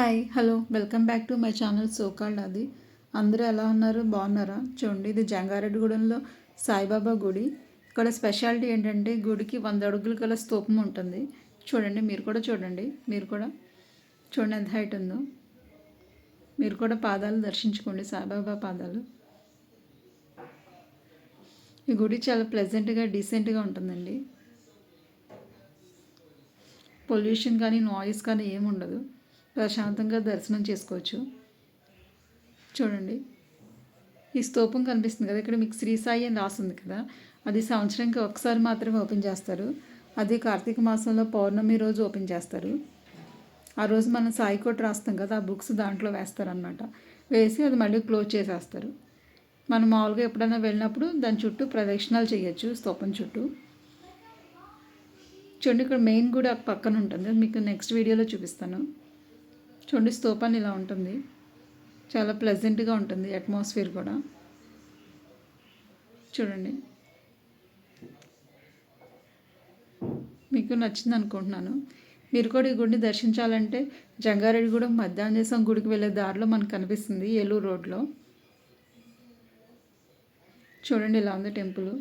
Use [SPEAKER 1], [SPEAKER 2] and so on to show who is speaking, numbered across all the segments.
[SPEAKER 1] Hi hello welcome back to my channel so called అది. అందరూ ఎలా ఉన్నారు, బాగున్నారా? చూడండి, ఇది జంగారెడ్డిగూడెంలో సాయిబాబా గుడి. ఇక్కడ స్పెషాలిటీ ఏంటంటే గుడికి 100 అడుగులు గల స్తూపం ఉంటుంది. చూడండి, మీరు కూడా చూడండి ఎంత హైట్ ఉందో. మీరు కూడా పాదాలు దర్శించుకోండి, సాయిబాబా పాదాలు. ఈ గుడి చాలా ప్లెజెంట్గా డీసెంట్గా ఉంటుందండి. పొల్యూషన్ కానీ నాయిస్ కానీ ఏమి ఉండదు. ప్రశాంతంగా దర్శనం చేసుకోవచ్చు. చూడండి, ఈ స్తూపం కనిపిస్తుంది కదా, ఇక్కడ మీకు శ్రీ సాయి అని రాస్తుంది కదా, అది సంవత్సరానికి ఒకసారి మాత్రమే ఓపెన్ చేస్తారు. అది కార్తీక మాసంలో పౌర్ణమి రోజు ఓపెన్ చేస్తారు. ఆ రోజు మనం సాయి కోట రాస్తాం కదా, ఆ బుక్స్ దాంట్లో వేస్తారనమాట. వేసి అది మళ్ళీ క్లోజ్ చేసేస్తారు. మనం మామూలుగా ఎప్పుడైనా వెళ్ళినప్పుడు దాని చుట్టూ ప్రదక్షిణాలు చేయొచ్చు, స్తూపం చుట్టూ. చూడండి, ఇక్కడ మెయిన్ కూడా పక్కన ఉంటుంది, మీకు నెక్స్ట్ వీడియోలో చూపిస్తాను. చూడండి, స్తూపాన్ని ఇలా ఉంటుంది. చాలా ప్లెజెంట్గా ఉంటుంది అట్మాస్ఫియర్ కూడా. చూడండి, మీకు నచ్చింది అనుకుంటున్నాను. మీరు కూడా ఈ గుడిని దర్శించాలంటే జంగారెడ్డిగూడెం మధ్యాహ్నం గుడికి వెళ్ళే దారిలో మనకు కనిపిస్తుంది, ఏలూరు రోడ్లో. చూడండి, ఇలా ఉంది temple.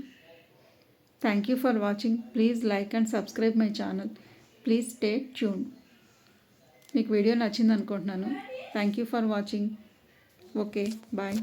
[SPEAKER 1] Thank you for watching. Please like and subscribe my channel. Please stay tune. మీకు వీడియో నచ్చింది అనుకుంటున్నాను. Thank you for watching. Okay, bye.